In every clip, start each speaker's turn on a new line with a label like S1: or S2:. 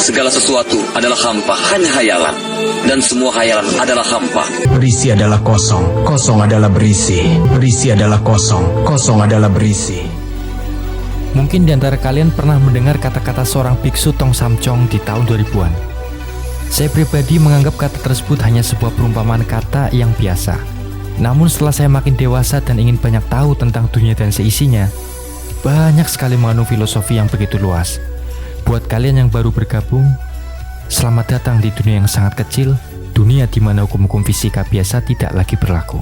S1: segala sesuatu adalah hampa, hanya hayalan. Dan semua hayalan adalah hampa.
S2: Berisi adalah kosong, kosong adalah berisi. Berisi adalah kosong, kosong adalah berisi.
S3: Mungkin di antara kalian pernah mendengar kata-kata seorang biksu Tong Samchong di tahun 2000-an. Saya pribadi menganggap kata tersebut hanya sebuah perumpamaan kata yang biasa. Namun setelah saya makin dewasa dan ingin banyak tahu tentang dunia dan seisinya, banyak sekali mengandung filosofi yang begitu luas. Buat kalian yang baru bergabung, selamat datang di dunia yang sangat kecil, dunia di mana hukum-hukum fisika biasa tidak lagi berlaku.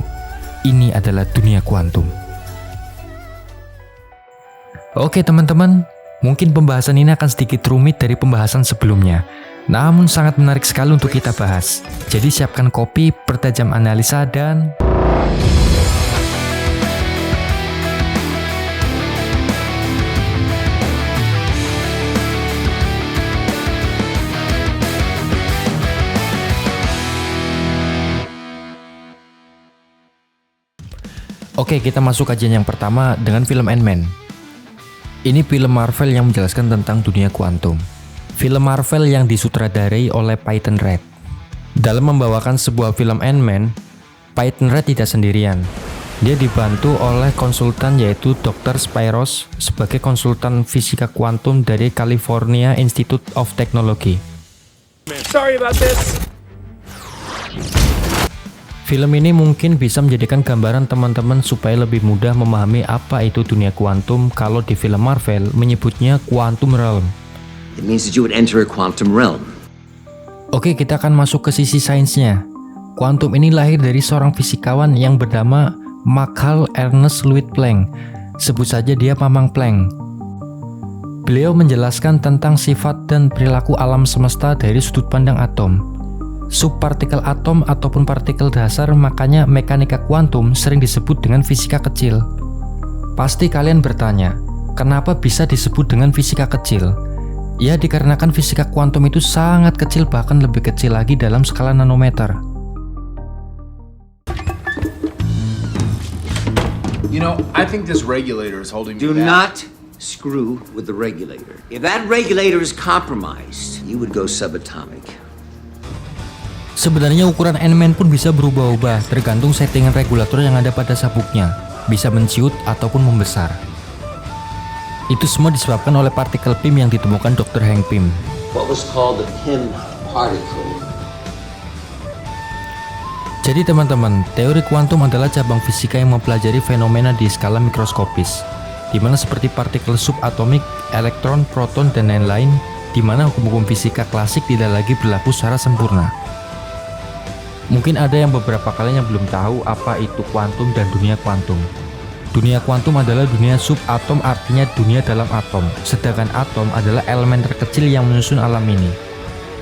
S3: Ini adalah dunia kuantum. Oke teman-teman, mungkin pembahasan ini akan sedikit rumit dari pembahasan sebelumnya, namun sangat menarik sekali untuk kita bahas. Jadi siapkan kopi, pertajam analisa, dan oke, kita masuk kajian yang pertama dengan film Ant-Man. Ini film Marvel yang menjelaskan tentang dunia kuantum. Film Marvel yang disutradarai oleh Peyton Reed. Dalam membawakan sebuah film Ant-Man, Peyton Reed tidak sendirian. Dia dibantu oleh konsultan yaitu Dr. Spiros sebagai konsultan fisika kuantum dari California Institute of Technology.
S4: Sorry about this.
S3: Film ini mungkin bisa menjadikan gambaran teman-teman supaya lebih mudah memahami apa itu dunia kuantum kalau di film Marvel menyebutnya quantum realm.
S5: It means that you would enter a quantum realm.
S3: Oke, kita akan masuk ke sisi sainsnya. Kuantum ini lahir dari seorang fisikawan yang bernama Michael Ernest Louis Planck. Sebut saja dia Mamang Planck. Beliau menjelaskan tentang sifat dan perilaku alam semesta dari sudut pandang atom. Subpartikel atom ataupun partikel dasar, makanya mekanika kuantum sering disebut dengan fisika kecil. Pasti kalian bertanya, kenapa bisa disebut dengan fisika kecil? Ya, dikarenakan fisika kuantum itu sangat kecil, bahkan lebih kecil lagi dalam skala nanometer.
S6: You know, I think this regulator is holding me
S5: Do
S6: back.
S5: not screw with the regulator. If that regulator is compromised, you would go subatomic.
S3: Sebenarnya ukuran Ant-Man pun bisa berubah-ubah tergantung settingan regulator yang ada pada sabuknya. Bisa menciut ataupun membesar. Itu semua disebabkan oleh partikel Pym yang ditemukan Dr. Hank Pym.
S5: What was called the Pym particle.
S3: Jadi teman-teman, teori kuantum adalah cabang fisika yang mempelajari fenomena di skala mikroskopis, di mana seperti partikel subatomik, elektron, proton, dan lain-lain, di mana hukum-hukum fisika klasik tidak lagi berlaku secara sempurna. Mungkin ada yang beberapa kalian yang belum tahu apa itu kuantum dan dunia kuantum. Dunia kuantum adalah dunia subatom, artinya dunia dalam atom, sedangkan atom adalah elemen terkecil yang menyusun alam ini.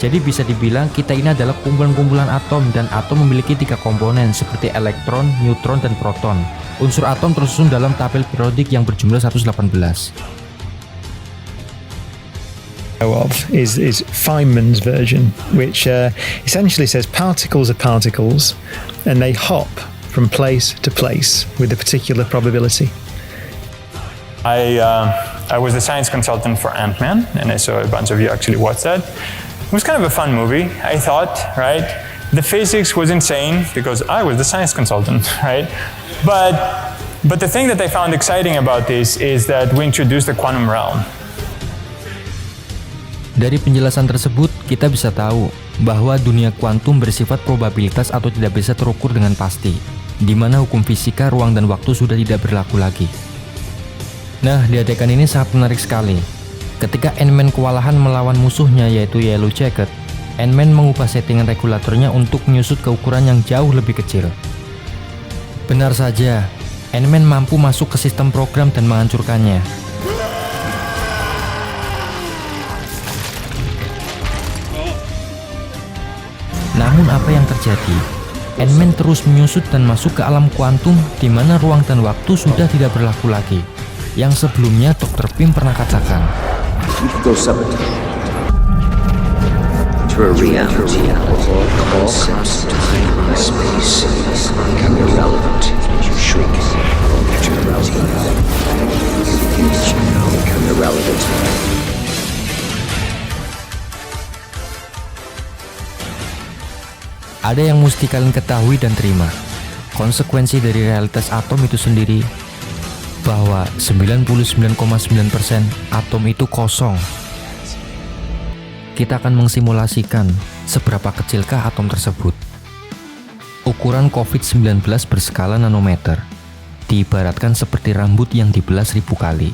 S3: Jadi bisa dibilang kita ini adalah kumpulan-kumpulan atom, dan atom memiliki 3 komponen seperti elektron, neutron, dan proton. Unsur atom tersusun dalam tabel periodik yang berjumlah 118.
S7: Of is Feynman's version, which essentially says particles are particles and they hop from place to place with a particular probability.
S8: I was the science consultant for Ant-Man, and I saw a bunch of you actually watch that. It was kind of a fun movie, I thought, right? The physics was insane because I was the science consultant, right? But the thing that I found exciting about this is that we introduced the quantum realm.
S3: Dari penjelasan tersebut, kita bisa tahu bahwa dunia kuantum bersifat probabilitas atau tidak bisa terukur dengan pasti, di mana hukum fisika ruang dan waktu sudah tidak berlaku lagi. Nah, di adegan ini sangat menarik sekali. Ketika Ant-Man kewalahan melawan musuhnya yaitu Yellow Jacket, Ant-Man mengubah settingan regulatornya untuk menyusut ke ukuran yang jauh lebih kecil. Benar saja, Ant-Man mampu masuk ke sistem program dan menghancurkannya. Namun apa yang terjadi? Ant-Man terus menyusut dan masuk ke alam kuantum di mana ruang dan waktu sudah tidak berlaku lagi. Yang sebelumnya Dr. Pym pernah katakan,
S5: You could go subatomic. To a reality all concepts of time and space become irrelevant as you shrink to reality. Become irrelevant.
S3: Ada yang mesti kalian ketahui dan terima. Konsekuensi dari realitas atom itu sendiri, bahwa 99,9% atom itu kosong. Kita akan mengsimulasikan seberapa kecilkah atom tersebut. Ukuran COVID-19 berskala nanometer, diibaratkan seperti rambut yang dibelah 1000 kali.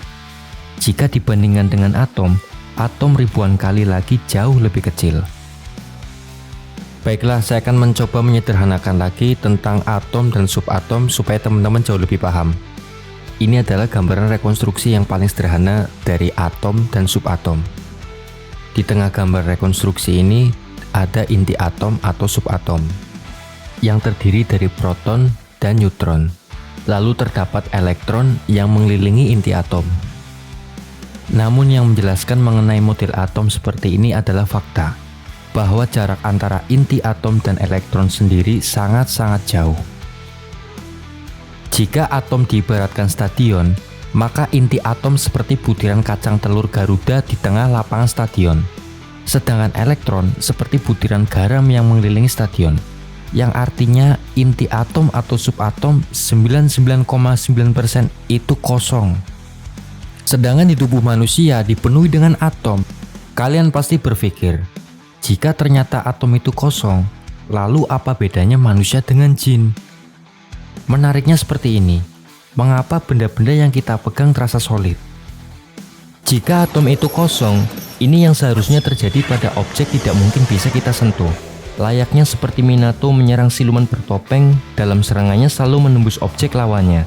S3: Jika dibandingkan dengan atom ribuan kali lagi jauh lebih kecil. Baiklah, saya akan mencoba menyederhanakan lagi tentang atom dan subatom supaya teman-teman jauh lebih paham. Ini adalah gambaran rekonstruksi yang paling sederhana dari atom dan subatom. Di tengah gambar rekonstruksi ini ada inti atom atau subatom yang terdiri dari proton dan neutron. Lalu terdapat elektron yang mengelilingi inti atom. Namun yang menjelaskan mengenai model atom seperti ini adalah fakta bahwa jarak antara inti atom dan elektron sendiri sangat-sangat jauh. Jika atom diibaratkan stadion, maka inti atom seperti butiran kacang telur Garuda di tengah lapangan stadion. Sedangkan elektron seperti butiran garam yang mengelilingi stadion, yang artinya inti atom atau subatom 99,9% itu kosong. Sedangkan di tubuh manusia dipenuhi dengan atom. Kalian pasti berpikir, jika ternyata atom itu kosong, lalu apa bedanya manusia dengan jin? Menariknya seperti ini, mengapa benda-benda yang kita pegang terasa solid? Jika atom itu kosong, ini yang seharusnya terjadi pada objek tidak mungkin bisa kita sentuh. Layaknya seperti Minato menyerang siluman bertopeng, dalam serangannya selalu menembus objek lawannya.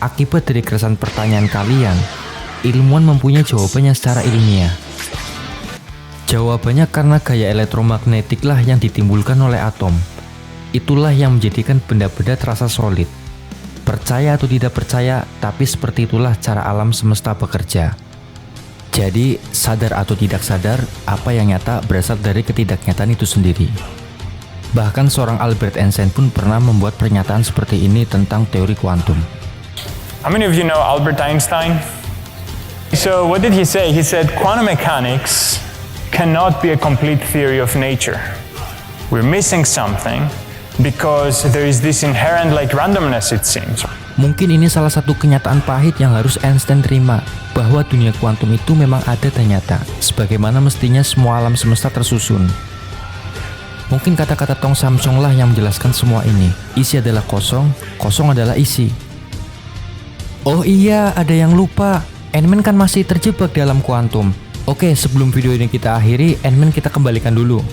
S3: Akibat dari keresahan pertanyaan kalian, ilmuwan mempunyai jawabannya secara ilmiah. Jawabannya karena gaya elektromagnetik lah yang ditimbulkan oleh atom. Itulah yang menjadikan benda-benda terasa solid. Percaya atau tidak percaya, tapi seperti itulah cara alam semesta bekerja. Jadi, sadar atau tidak sadar, apa yang nyata berasal dari ketidaknyataan itu sendiri. Bahkan seorang Albert Einstein pun pernah membuat pernyataan seperti ini tentang teori kuantum.
S8: How many of you know Albert Einstein? So what did he say? He said quantum mechanics cannot be a complete theory of nature. We're missing something because there is this inherent like randomness, it seems.
S3: Mungkin ini salah satu kenyataan pahit yang harus Einstein terima, bahwa dunia kuantum itu memang ada dan nyata, sebagaimana mestinya semua alam semesta tersusun. Mungkin kata-kata Tong Samsung lah yang menjelaskan semua ini. Isi adalah kosong, kosong adalah isi. Oh iya, ada yang lupa. Ant-Man kan masih terjebak dalam kuantum. Oke, sebelum video ini kita akhiri, Ant-Man kita kembalikan dulu.